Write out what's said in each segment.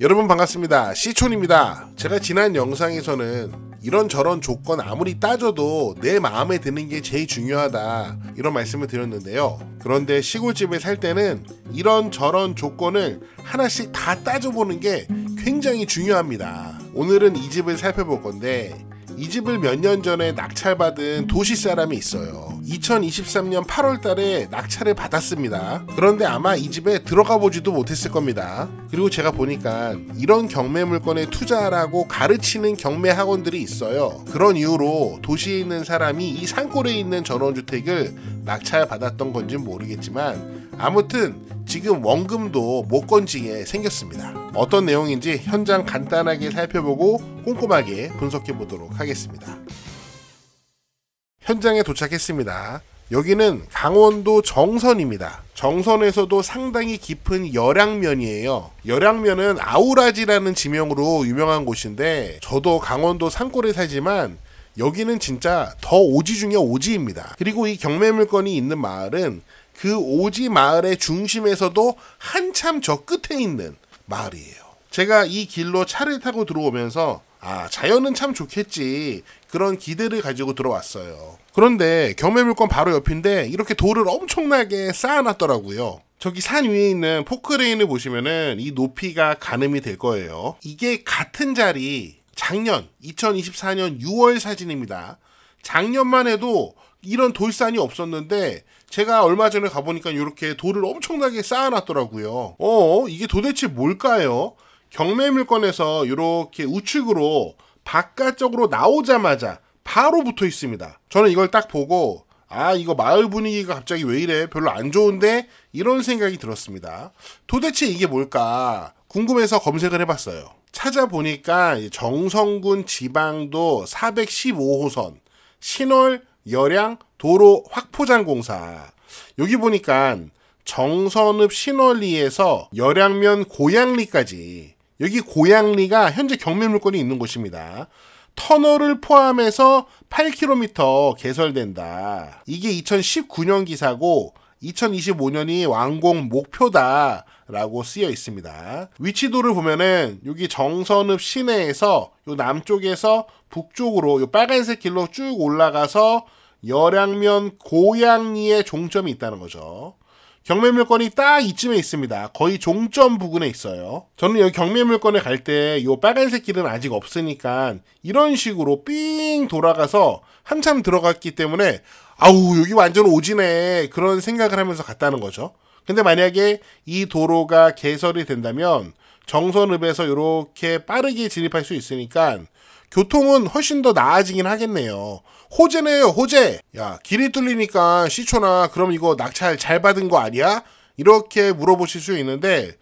여러분 반갑습니다. 시촌입니다. 제가 지난 영상에서는 이런저런 조건 아무리 따져도 내 마음에 드는 게 제일 중요하다 이런 말씀을 드렸는데요. 그런데 시골집에 살 때는 이런저런 조건을 하나씩 다 따져보는 게 굉장히 중요합니다. 오늘은 이 집을 살펴볼 건데 이 집을 몇 년 전에 낙찰받은 도시 사람이 있어요. 2023년 8월 달에 낙찰을 받았습니다. 그런데 아마 이 집에 들어가 보지도 못했을 겁니다. 그리고 제가 보니까 이런 경매 물건에 투자하라고 가르치는 경매 학원들이 있어요. 그런 이유로 도시에 있는 사람이 이 산골에 있는 전원주택을 낙찰받았던 건지는 모르겠지만 아무튼 지금 원금도 못 건지게 생겼습니다. 어떤 내용인지 현장 간단하게 살펴보고 꼼꼼하게 분석해 보도록 하겠습니다. 현장에 도착했습니다. 여기는 강원도 정선입니다. 정선에서도 상당히 깊은 열양면이에요. 열양면은 아우라지라는 지명으로 유명한 곳인데 저도 강원도 산골에 살지만 여기는 진짜 더 오지 중에 오지입니다. 그리고 이 경매 물건이 있는 마을은 그 오지 마을의 중심에서도 한참 저 끝에 있는 마을이에요. 제가 이 길로 차를 타고 들어오면서 자연은 참 좋겠지 그런 기대를 가지고 들어왔어요. 그런데 경매 물건 바로 옆인데 이렇게 돌을 엄청나게 쌓아놨더라고요. 저기 산 위에 있는 포크레인을 보시면은 이 높이가 가늠이 될 거예요. 이게 같은 자리 작년 2024년 6월 사진입니다. 작년만 해도 이런 돌산이 없었는데 제가 얼마 전에 가보니까 이렇게 돌을 엄청나게 쌓아놨더라고요. 이게 도대체 뭘까요? 경매 물건에서 이렇게 우측으로 바깥쪽으로 나오자마자 바로 붙어 있습니다. 저는 이걸 딱 보고 이거 마을 분위기가 갑자기 왜 이래? 별로 안 좋은데? 이런 생각이 들었습니다. 도대체 이게 뭘까? 궁금해서 검색을 해봤어요. 찾아보니까 정선군 지방도 415호선 신월 열양 도로 확포장 공사. 여기 보니까 정선읍 신월리에서 열양면 고양리까지 여기 고양리가 현재 경매 물건이 있는 곳입니다. 터널을 포함해서 8km 개설된다. 이게 2019년 기사고 2025년이 완공 목표다 라고 쓰여 있습니다. 위치도를 보면은 여기 정선읍 시내에서 요 남쪽에서 북쪽으로 요 빨간색 길로 쭉 올라가서 열양면 고양리에 종점이 있다는 거죠. 경매 물건이 딱 이쯤에 있습니다. 거의 종점 부근에 있어요. 저는 여기 경매 물건에 갈 때 요 빨간색 길은 아직 없으니까 이런 식으로 삥 돌아가서 한참 들어갔기 때문에 여기 완전 오지네 그런 생각을 하면서 갔다는 거죠. 근데 만약에 이 도로가 개설이 된다면 정선읍에서 이렇게 빠르게 진입할 수 있으니까 교통은 훨씬 더 나아지긴 하겠네요. 호재네요, 호재. 야, 길이 뚫리니까 시초나 그럼 이거 낙찰 잘 받은 거 아니야? 이렇게 물어보실 수 있는데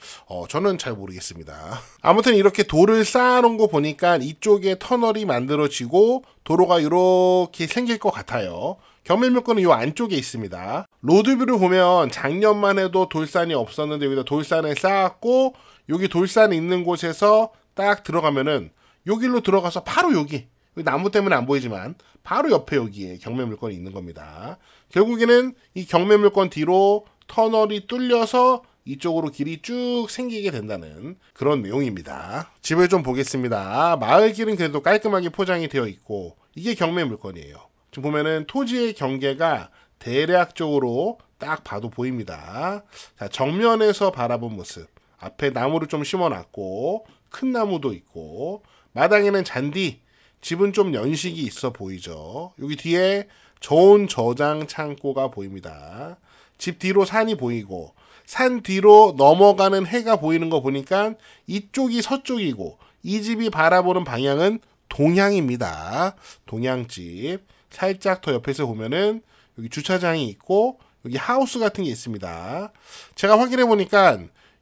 저는 잘 모르겠습니다. 아무튼 이렇게 돌을 쌓아놓은 거 보니까 이쪽에 터널이 만들어지고 도로가 이렇게 생길 것 같아요. 경매 물건은 이 안쪽에 있습니다. 로드뷰를 보면 작년만 해도 돌산이 없었는데 여기다 돌산을 쌓았고 여기 돌산이 있는 곳에서 딱 들어가면은 요 길로 들어가서 바로 여기 나무 때문에 안 보이지만 바로 옆에 여기에 경매 물건이 있는 겁니다. 결국에는 이 경매 물건 뒤로 터널이 뚫려서 이쪽으로 길이 쭉 생기게 된다는 그런 내용입니다. 집을 좀 보겠습니다. 마을 길은 그래도 깔끔하게 포장이 되어 있고 이게 경매 물건이에요. 지금 보면은 토지의 경계가 대략적으로 딱 봐도 보입니다. 자, 정면에서 바라본 모습. 앞에 나무를 좀 심어놨고 큰 나무도 있고 마당에는 잔디. 집은 좀 연식이 있어 보이죠. 여기 뒤에 저온 저장 창고가 보입니다. 집 뒤로 산이 보이고 산 뒤로 넘어가는 해가 보이는 거 보니까 이쪽이 서쪽이고 이 집이 바라보는 방향은 동향입니다. 동향집. 살짝 더 옆에서 보면은 여기 주차장이 있고 여기 하우스 같은 게 있습니다. 제가 확인해 보니까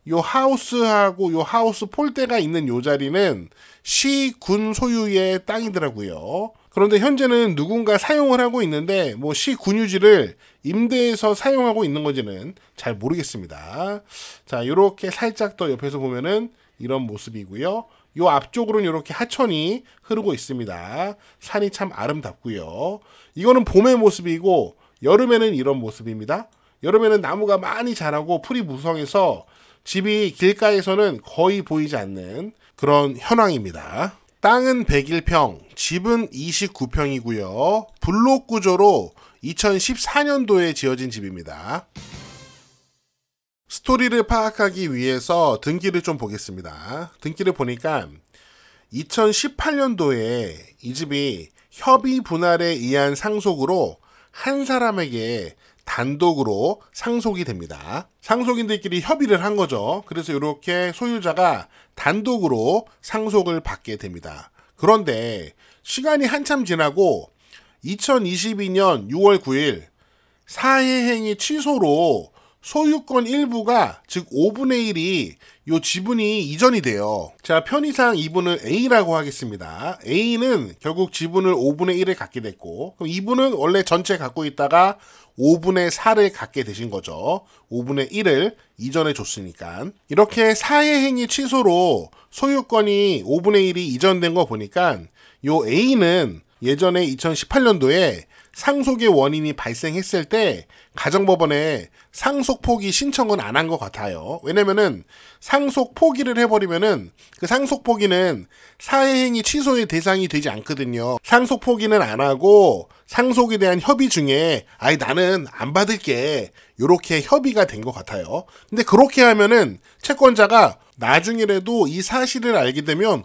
요 하우스하고 요 하우스 폴대가 있는 요 자리는 시군 소유의 땅이더라고요. 그런데 현재는 누군가 사용을 하고 있는데 시군유지를 임대해서 사용하고 있는 건지는 잘 모르겠습니다. 자, 이렇게 살짝 더 옆에서 보면은 이런 모습이고요. 요 앞쪽으로는 이렇게 하천이 흐르고 있습니다. 산이 참 아름답고요. 이거는 봄의 모습이고 여름에는 이런 모습입니다. 여름에는 나무가 많이 자라고 풀이 무성해서 집이 길가에서는 거의 보이지 않는 그런 현황입니다. 땅은 101평, 집은 29평이고요. 블록 구조로 2014년도에 지어진 집입니다. 스토리를 파악하기 위해서 등기를 좀 보겠습니다. 등기를 보니까 2018년도에 이 집이 협의 분할에 의한 상속으로 한 사람에게 단독으로 상속이 됩니다. 상속인들끼리 협의를 한 거죠. 그래서 이렇게 소유자가 단독으로 상속을 받게 됩니다. 그런데 시간이 한참 지나고 2022년 6월 9일 사회행위 취소로 소유권 일부가, 즉 5분의 1이 요 지분이 이전이 돼요. 자, 편의상 이분을 A라고 하겠습니다. A는 결국 지분을 5분의 1을 갖게 됐고, 그럼 이분은 원래 전체 갖고 있다가 5분의 4를 갖게 되신 거죠. 5분의 1을 이전해 줬으니까. 이렇게 사회행위 취소로 소유권이 5분의 1이 이전된 거 보니까 요 A는 예전에 2018년도에 상속의 원인이 발생했을 때 가정법원에 상속 포기 신청은 안 한 것 같아요. 왜냐면은 상속 포기를 해버리면은 그 상속 포기는 사회행위 취소의 대상이 되지 않거든요. 상속 포기는 안 하고 상속에 대한 협의 중에 아이 나는 안 받을게 요렇게 협의가 된 것 같아요. 근데 그렇게 하면은 채권자가 나중에라도 이 사실을 알게 되면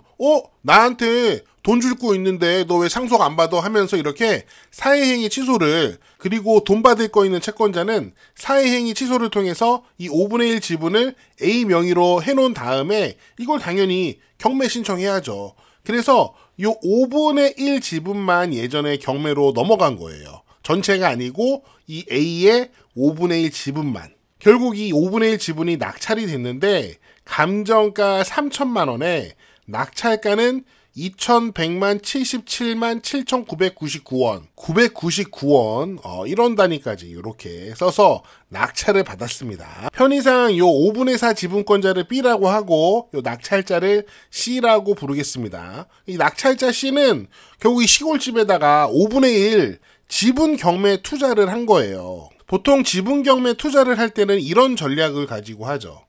나한테 돈 줄 거 있는데 너 왜 상속 안 받아 하면서 이렇게 사회행위 취소를, 그리고 돈 받을 거 있는 채권자는 사회행위 취소를 통해서 이 5분의 1 지분을 A 명의로 해놓은 다음에 이걸 당연히 경매 신청해야죠. 그래서 이 5분의 1 지분만 예전에 경매로 넘어간 거예요. 전체가 아니고 이 A의 5분의 1 지분만. 결국 이 5분의 1 지분이 낙찰이 됐는데 감정가 3천만 원에 낙찰가는 2,100만 77만 7,999원 999원 이런 단위까지 이렇게 써서 낙찰을 받았습니다. 편의상 요 5분의 4 지분권자를 B라고 하고 요 낙찰자를 C라고 부르겠습니다. 이 낙찰자 C는 결국 이 시골집에다가 5분의 1 지분 경매 투자를 한 거예요. 보통 지분 경매 투자를 할 때는 이런 전략을 가지고 하죠.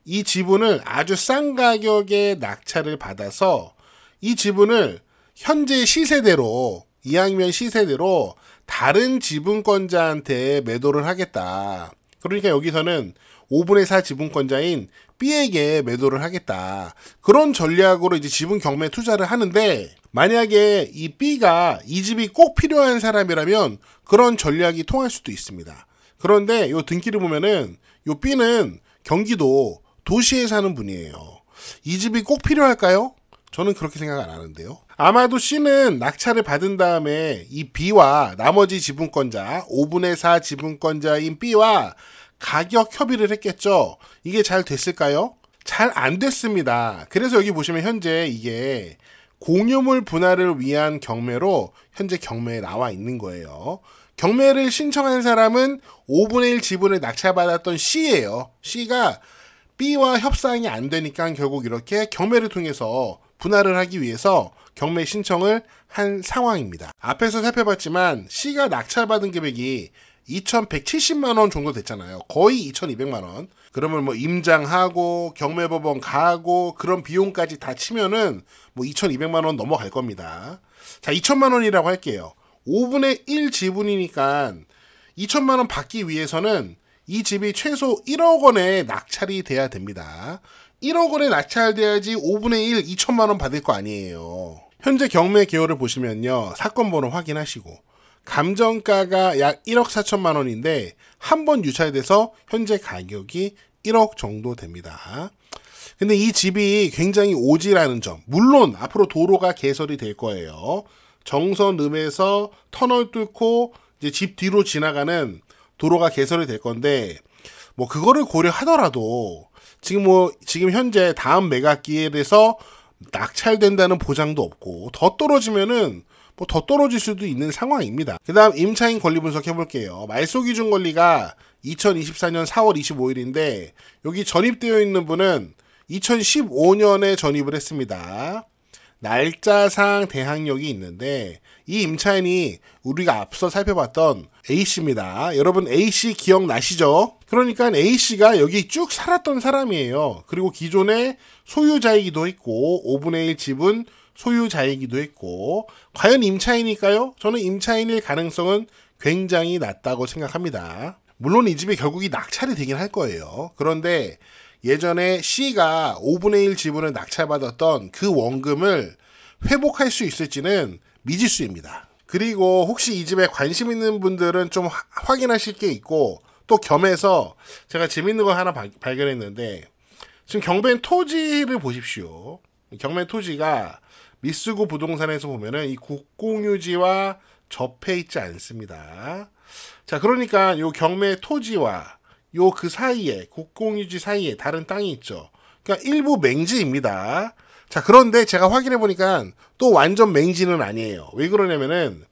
이 지분을 아주 싼 가격에 낙찰을 받아서 이 지분을 현재 시세대로, 이왕이면 시세대로 다른 지분권자한테 매도를 하겠다. 그러니까 여기서는 5분의 4 지분권자인 B에게 매도를 하겠다. 그런 전략으로 이제 지분 경매 투자를 하는데, 만약에 이 B가 이 집이 꼭 필요한 사람이라면 그런 전략이 통할 수도 있습니다. 그런데 요 등기를 보면은 요 B는 경기도 도시에 사는 분이에요. 이 집이 꼭 필요할까요? 저는 그렇게 생각 안 하는데요. 아마도 C는 낙찰을 받은 다음에 이 B와 나머지 지분권자, 5분의 4 지분권자인 B와 가격 협의를 했겠죠. 이게 잘 됐을까요? 잘 안 됐습니다. 그래서 여기 보시면 현재 이게 공유물 분할을 위한 경매로 현재 경매에 나와 있는 거예요. 경매를 신청한 사람은 5분의 1 지분을 낙찰받았던 C예요. C가 B와 협상이 안 되니까 결국 이렇게 경매를 통해서 분할을 하기 위해서 경매 신청을 한 상황입니다. 앞에서 살펴봤지만 C가 낙찰받은 금액이 2,170만 원 정도 됐잖아요. 거의 2,200만 원. 그러면 뭐 임장하고 경매법원 가고 그런 비용까지 다 치면은 뭐 2,200만 원 넘어갈 겁니다. 자, 2천만 원이라고 할게요. 5분의 1 지분이니까 2천만 원 받기 위해서는 이 집이 최소 1억 원에 낙찰이 돼야 됩니다. 1억 원에 낙찰돼야지 5분의 1 2천만 원 받을 거 아니에요. 현재 경매 개요를 보시면요. 사건 번호 확인하시고 감정가가 약 1억 4천만 원인데 한 번 유찰돼서 현재 가격이 1억 정도 됩니다. 근데 이 집이 굉장히 오지라는 점, 물론 앞으로 도로가 개설이 될 거예요. 정선읍에서 터널 뚫고 이제 집 뒤로 지나가는 도로가 개설이 될 건데, 뭐 그거를 고려하더라도 지금 현재 다음 매각기일에서 낙찰된다는 보장도 없고, 더 떨어지면은 뭐 더 떨어질 수도 있는 상황입니다. 그 다음 임차인 권리 분석해 볼게요. 말소 기준 권리가 2024년 4월 25일인데 여기 전입되어 있는 분은 2015년에 전입을 했습니다. 날짜상 대항력이 있는데 이 임차인이 우리가 앞서 살펴봤던 A씨입니다. 여러분 A씨 기억나시죠? 그러니까 A씨가 여기 쭉 살았던 사람이에요. 그리고 기존의 소유자이기도 했고 5분의 1 지분 소유자이기도 했고, 과연 임차인일까요? 저는 임차인일 가능성은 굉장히 낮다고 생각합니다. 물론 이 집이 결국이 낙찰이 되긴 할 거예요. 그런데 예전에 C가 5분의 1 지분을 낙찰받았던 그 원금을 회복할 수 있을지는 미지수입니다. 그리고 혹시 이 집에 관심 있는 분들은 좀 확인하실 게 있고, 또 겸해서 제가 재밌는 거 하나 발견했는데, 지금 경매 토지를 보십시오. 경매 토지가 미쓰고 부동산에서 보면은 이 국공유지와 접해 있지 않습니다. 자, 그러니까 요 경매 토지와 요 그 사이에, 국공유지 사이에 다른 땅이 있죠. 그러니까 일부 맹지입니다. 자, 그런데 제가 확인해 보니까 또 완전 맹지는 아니에요. 왜 그러냐면은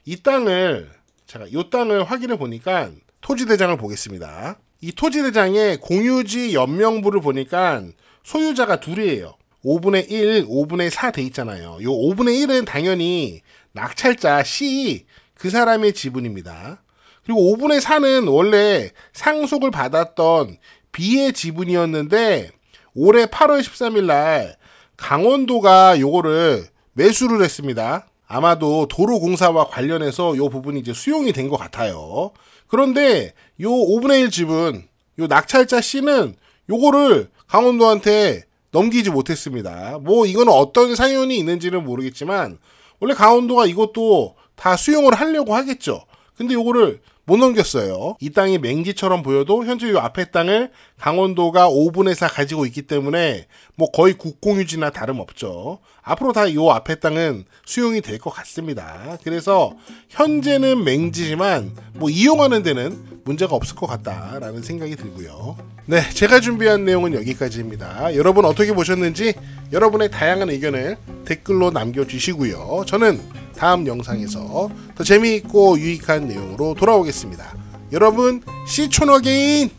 이 땅을, 제가 요 땅을 확인해 보니까 토지대장을 보겠습니다. 이 토지대장의 공유지 연명부를 보니까 소유자가 둘이에요. 5분의 1, 5분의 4 돼 있잖아요. 요 5분의 1은 당연히 낙찰자 C, 그 사람의 지분입니다. 그리고 5분의 4는 원래 상속을 받았던 B의 지분이었는데 올해 8월 13일 날 강원도가 요거를 매수를 했습니다. 아마도 도로공사와 관련해서 요 부분이 이제 수용이 된 것 같아요. 그런데 요 5분의 1 지분, 요 낙찰자 C는 요거를 강원도한테 넘기지 못했습니다. 뭐 이거는 어떤 사연이 있는지는 모르겠지만 원래 강원도가 이것도 다 수용을 하려고 하겠죠. 근데 요거를 못 넘겼어요. 이 땅이 맹지처럼 보여도 현재 이 앞에 땅을 강원도가 5분의 4 가지고 있기 때문에 뭐 거의 국공유지나 다름없죠. 앞으로 다 이 앞에 땅은 수용이 될 것 같습니다. 그래서 현재는 맹지지만 뭐 이용하는 데는 문제가 없을 것 같다라는 생각이 들고요. 네, 제가 준비한 내용은 여기까지입니다. 여러분 어떻게 보셨는지 여러분의 다양한 의견을 댓글로 남겨주시고요. 저는 다음 영상에서 더 재미있고 유익한 내용으로 돌아오겠습니다. 여러분, 시촌 어게인!